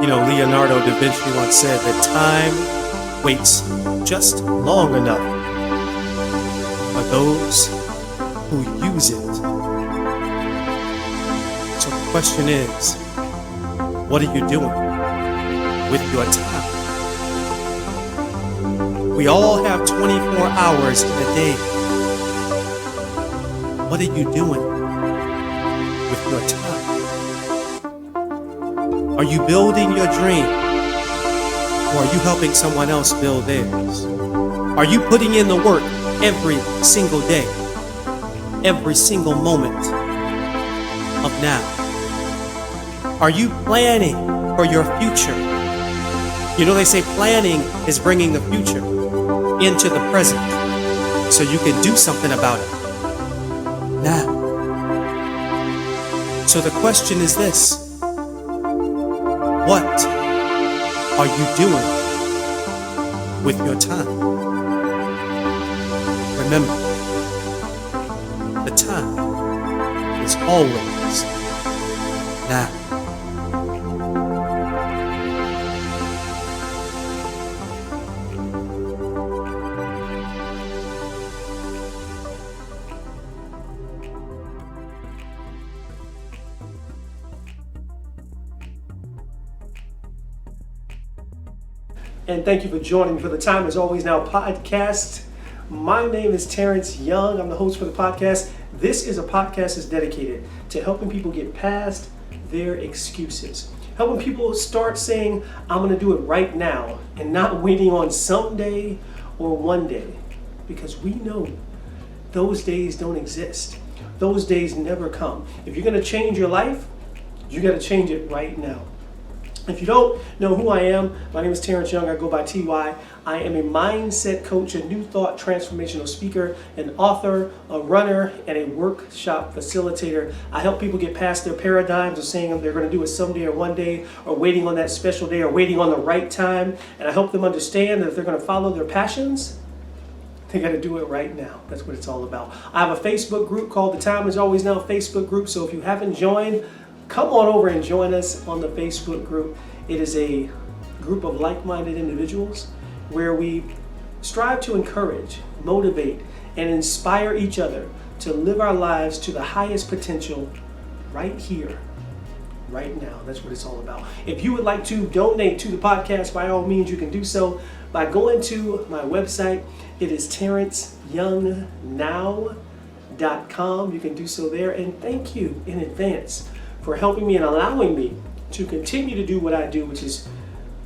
Leonardo da Vinci once said that time waits just long enough for those who use it. So the question is, what are you doing with your time? We all have 24 hours in a day. What are you doing with your time? Are you building your dream? Or are you helping someone else build theirs? Are you putting in the work every single day, every single moment of now? Are you planning for your future? They say planning is bringing the future into the present so you can do something about it now. So the question is this: what are you doing with your time? Remember, the time is always now. And thank you for joining me for the Time Is Always Now podcast. My name is Terence Young. I'm the host for the podcast. This is a podcast that's dedicated to helping people get past their excuses. Helping people start saying, I'm going to do it right now, and not waiting on someday or one day. Because we know those days don't exist. Those days never come. If you're going to change your life, you got to change it right now. If you don't know who I am, my name is Terence Young. I go by TY. I am a mindset coach, a new thought transformational speaker, an author, a runner, and a workshop facilitator. I help people get past their paradigms of saying they're going to do it someday or one day, or waiting on that special day, or waiting on the right time. And I help them understand that if they're going to follow their passions, they got to do it right now. That's what it's all about. I have a Facebook group called The Time Is Always Now Facebook group. So if you haven't joined, come on over and join us on the Facebook group. It is a group of like-minded individuals where we strive to encourage, motivate, and inspire each other to live our lives to the highest potential right here, right now. That's what it's all about. If you would like to donate to the podcast, by all means, you can do so by going to my website. It is TerenceYoungNow.com. You can do so there. And thank you in advance for helping me and allowing me to continue to do what I do, which is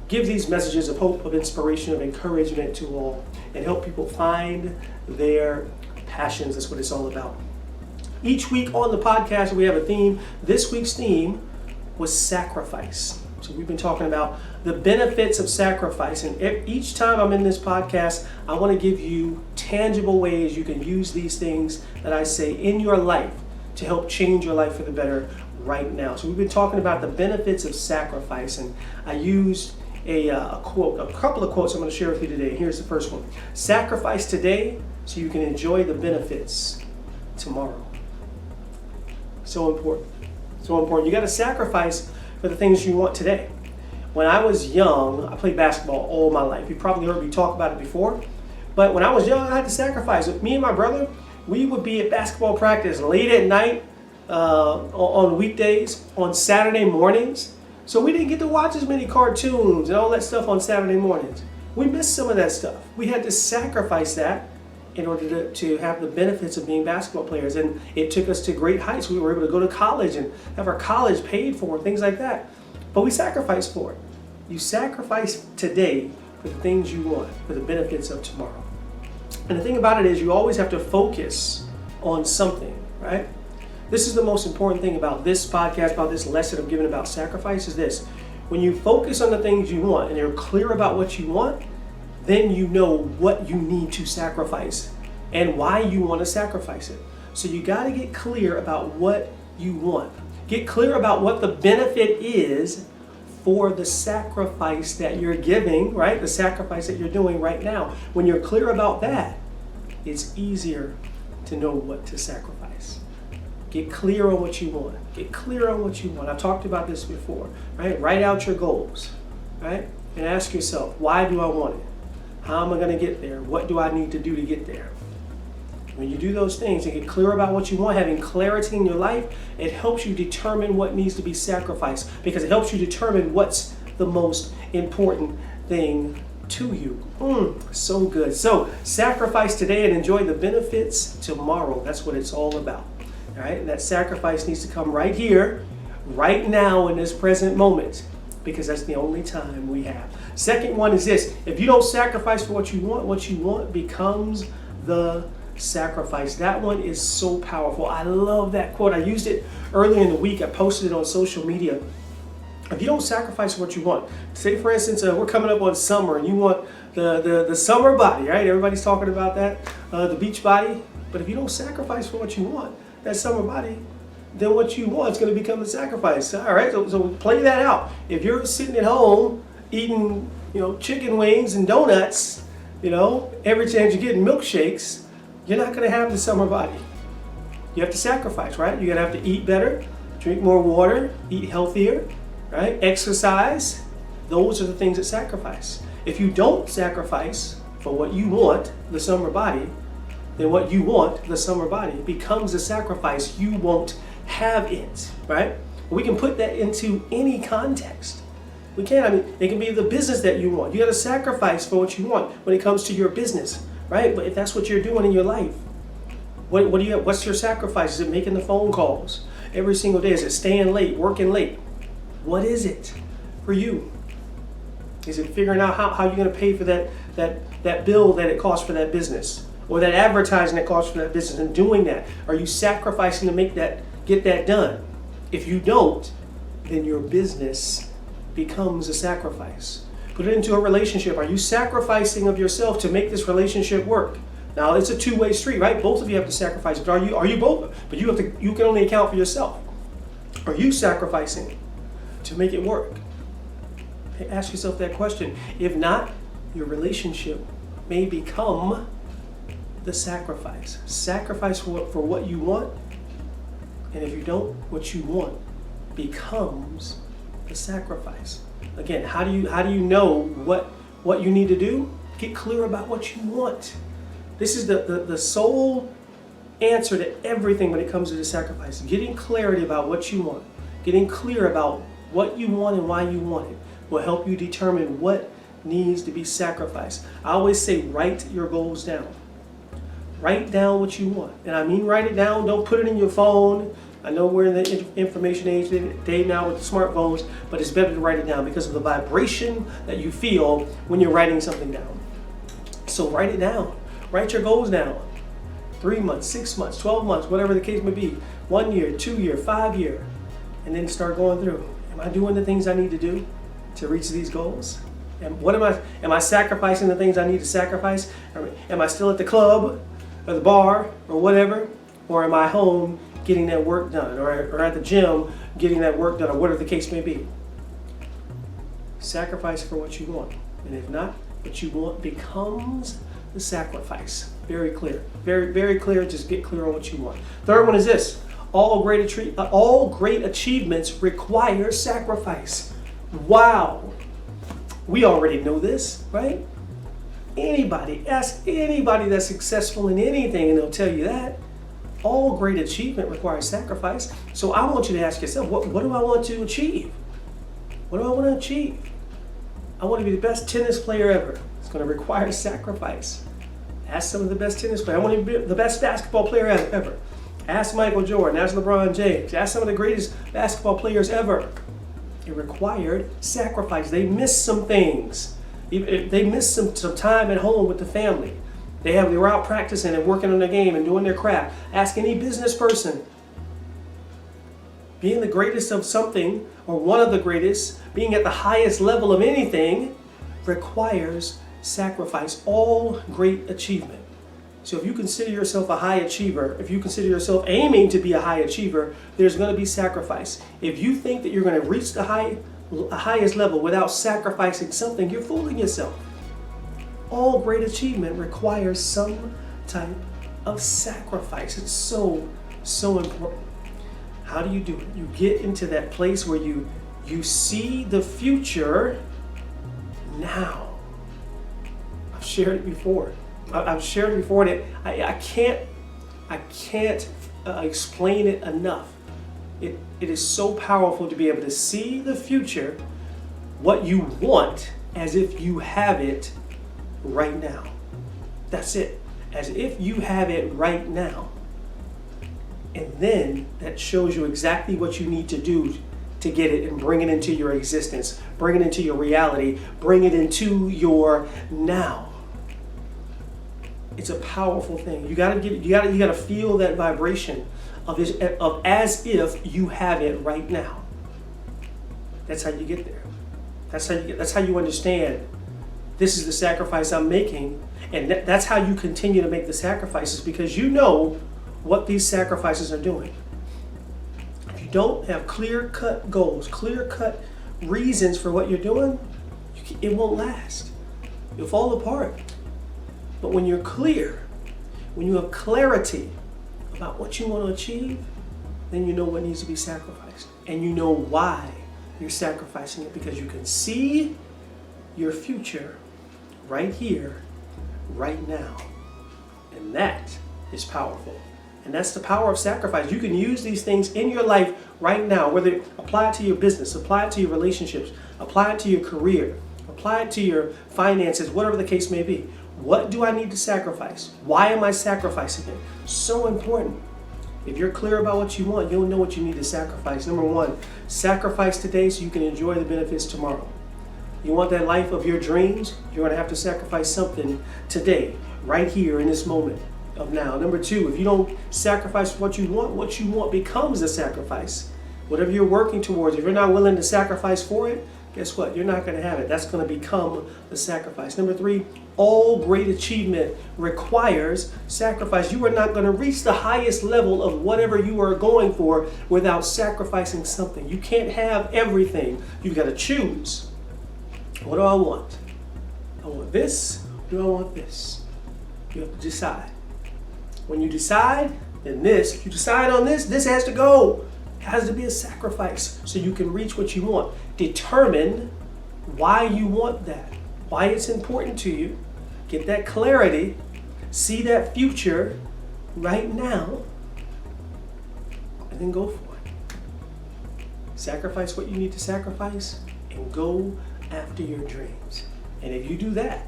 give these messages of hope, of inspiration, of encouragement to all, and help people find their passions. That's what it's all about. Each week on the podcast, we have a theme. This week's theme was sacrifice. So we've been talking about the benefits of sacrifice. And each time I'm in this podcast, I want to give you tangible ways you can use these things that I say in your life to help change your life for the better right now. So we've been talking about the benefits of sacrifice, and I used a couple of quotes I'm going to share with you today. Here's the first one: sacrifice today so you can enjoy the benefits tomorrow. So important. So important. You got to sacrifice for the things you want today. When I was young, I played basketball all my life. You probably heard me talk about it before. But when I was young, I had to sacrifice. Me and my brother, we would be at basketball practice late at night, on weekdays, on Saturday mornings. So we didn't get to watch as many cartoons and all that stuff on Saturday mornings. We missed some of that stuff. We had to sacrifice that in order to have the benefits of being basketball players. And it took us to great heights. We were able to go to college and have our college paid for, things like that. But we sacrificed for it. You sacrifice today for the things you want, for the benefits of tomorrow. And the thing about it is you always have to focus on something, right? This is the most important thing about this podcast, about this lesson I'm giving about sacrifice, is this: when you focus on the things you want and you're clear about what you want, then you know what you need to sacrifice and why you want to sacrifice it. So you got to get clear about what you want. Get clear about what the benefit is for the sacrifice that you're giving, right? The sacrifice that you're doing right now. When you're clear about that, it's easier to know what to sacrifice. Get clear on what you want. Get clear on what you want. I've talked about this before, right? Write out your goals, right? And ask yourself, why do I want it? How am I going to get there? What do I need to do to get there? When you do those things and get clear about what you want, having clarity in your life, it helps you determine what needs to be sacrificed, because it helps you determine what's the most important thing to you. So good. So sacrifice today and enjoy the benefits tomorrow. That's what it's all about. All right? And that sacrifice needs to come right here, right now, in this present moment, because that's the only time we have. Second one is this: if you don't sacrifice for what you want becomes the sacrifice. That one is so powerful. I love that quote. I used it earlier in the week. I posted it on social media. If you don't sacrifice what you want, say for instance, we're coming up on summer and you want the summer body, right? Everybody's talking about that, the beach body. But if you don't sacrifice for what you want, that summer body, then what you want is going to become the sacrifice. All right, so play that out. If you're sitting at home eating, chicken wings and donuts, every chance you're getting milkshakes, you're not going to have the summer body. You have to sacrifice, right? You're going to have to eat better, drink more water, eat healthier, right? Exercise. Those are the things that sacrifice. If you don't sacrifice for what you want, the summer body, then what you want, the summer body, becomes a sacrifice. You won't have it, right? We can put that into any context. We can. It can be the business that you want. You got to sacrifice for what you want when it comes to your business, right? But if that's what you're doing in your life, what do you have? What's your sacrifice? Is it making the phone calls every single day? Is it staying late, working late? What is it for you? Is it figuring out how you're going to pay for that bill that it costs for that business, or that advertising that costs for that business, and doing that? Are you sacrificing to get that done? If you don't, then your business becomes a sacrifice. Put it into a relationship. Are you sacrificing of yourself to make this relationship work? Now it's a two-way street, right? Both of you have to sacrifice. But are you both? But you can only account for yourself. Are you sacrificing to make it work? Ask yourself that question. If not, your relationship may become the sacrifice. Sacrifice for what you want, and if you don't, what you want becomes the sacrifice. Again, how do you know what you need to do? Get clear about what you want. This is the sole answer to everything when it comes to the sacrifice. Getting clarity about what you want, getting clear about what you want and why you want it, will help you determine what needs to be sacrificed. I always say, write your goals down. Write down what you want. And I mean write it down. Don't put it in your phone. I know we're in the information age day now with the smartphones, but it's better to write it down because of the vibration that you feel when you're writing something down. So write it down. Write your goals down. 3 months, 6 months, 12 months, whatever the case may be. 1 year, 2 year, 5 year. And then start going through. Am I doing the things I need to do to reach these goals? And am I sacrificing the things I need to sacrifice? Am I still at the club or the bar or whatever? Or am I home getting that work done, or at the gym getting that work done, or whatever the case may be? Sacrifice for what you want. And if not, what you want becomes the sacrifice. Very clear. Very, very clear. Just get clear on what you want. Third one is this: all great achievements require sacrifice. Wow. We already know this, right? Ask anybody that's successful in anything and they'll tell you that. All great achievement requires sacrifice. So I want you to ask yourself, what do I want to achieve? What do I want to achieve? I want to be the best tennis player ever. It's going to require sacrifice. Ask some of the best tennis players. I want to be the best basketball player ever. Ask Michael Jordan. Ask LeBron James. Ask some of the greatest basketball players ever. It required sacrifice. They missed some things. They missed some time at home with the family. They were out practicing and working on their game and doing their craft. Ask any business person. Being the greatest of something, or one of the greatest, being at the highest level of anything, requires sacrifice. All great achievement. So if you consider yourself a high achiever, if you consider yourself aiming to be a high achiever, there's going to be sacrifice. If you think that you're going to reach the highest level without sacrificing something, you're fooling yourself. All great achievement requires some type of sacrifice. It's so, so important. How do you do it? You get into that place where you see the future now. I've shared it before. I've shared it before that I can't explain it enough. It is so powerful to be able to see the future, what you want, as if you have it right now. That's it. As if you have it right now. And then that shows you exactly what you need to do to get it and bring it into your existence, bring it into your reality, bring it into your now. It's a powerful thing. You gotta feel that vibration of as if you have it right now. That's how you get there. That's how you understand this is the sacrifice I'm making, and that's how you continue to make the sacrifices, because you know what these sacrifices are doing. If you don't have clear-cut goals, clear-cut reasons for what you're doing, it won't last. You'll fall apart. But when you're clear, when you have clarity about what you want to achieve, then you know what needs to be sacrificed. And you know why you're sacrificing it, because you can see your future right here, right now. And that is powerful. And that's the power of sacrifice. You can use these things in your life right now, whether apply it to your business, apply it to your relationships, apply it to your career, apply it to your finances, whatever the case may be. What do I need to sacrifice? Why am I sacrificing it? So important. If you're clear about what you want, you'll know what you need to sacrifice. Number one, sacrifice today so you can enjoy the benefits tomorrow. You want that life of your dreams? You're going to have to sacrifice something today, right here in this moment of now. Number two, if you don't sacrifice what you want becomes a sacrifice. Whatever you're working towards, if you're not willing to sacrifice for it, guess what? You're not going to have it. That's going to become the sacrifice. Number three, all great achievement requires sacrifice. You are not going to reach the highest level of whatever you are going for without sacrificing something. You can't have everything. You've got to choose. What do I want? I want this. Do I want this? You have to decide. When you decide, then this. If you decide on this, this has to go. It has to be a sacrifice so you can reach what you want. Determine why you want that, why it's important to you. Get that clarity. See that future right now. And then go for it. Sacrifice what you need to sacrifice and go after your dreams. And if you do that,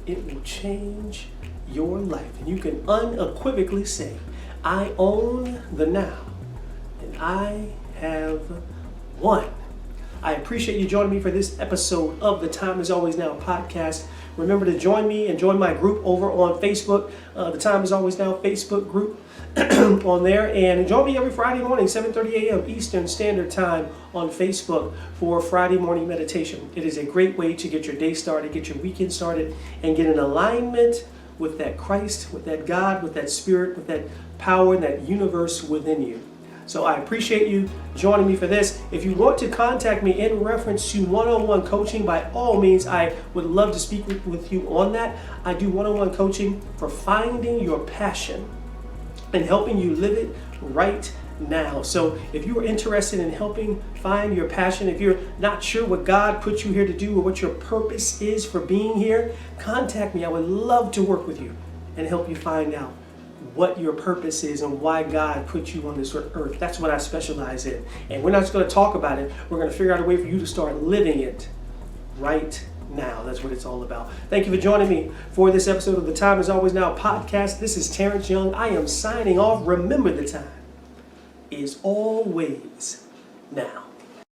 it will change your life. And you can unequivocally say, I own the now. And I have won. I appreciate you joining me for this episode of the Time Is Always Now podcast. Remember to join me and join my group over on Facebook, the Time Is Always Now Facebook group on there. And join me every Friday morning, 7:30 a.m. Eastern Standard Time on Facebook for Friday morning meditation. It is a great way to get your day started, get your weekend started, and get in alignment with that Christ, with that God, with that Spirit, with that power, that universe within you. So I appreciate you joining me for this. If you want to contact me in reference to one-on-one coaching, by all means, I would love to speak with you on that. I do one-on-one coaching for finding your passion and helping you live it right now. So if you are interested in helping find your passion, if you're not sure what God put you here to do or what your purpose is for being here, contact me. I would love to work with you and help you find out what your purpose is and why God put you on this earth. That's what I specialize in. And we're not just going to talk about it. We're going to figure out a way for you to start living it right now. That's what it's all about. Thank you for joining me for this episode of the Time Is Always Now podcast. This is Terence Young. I am signing off. Remember, the time is always now.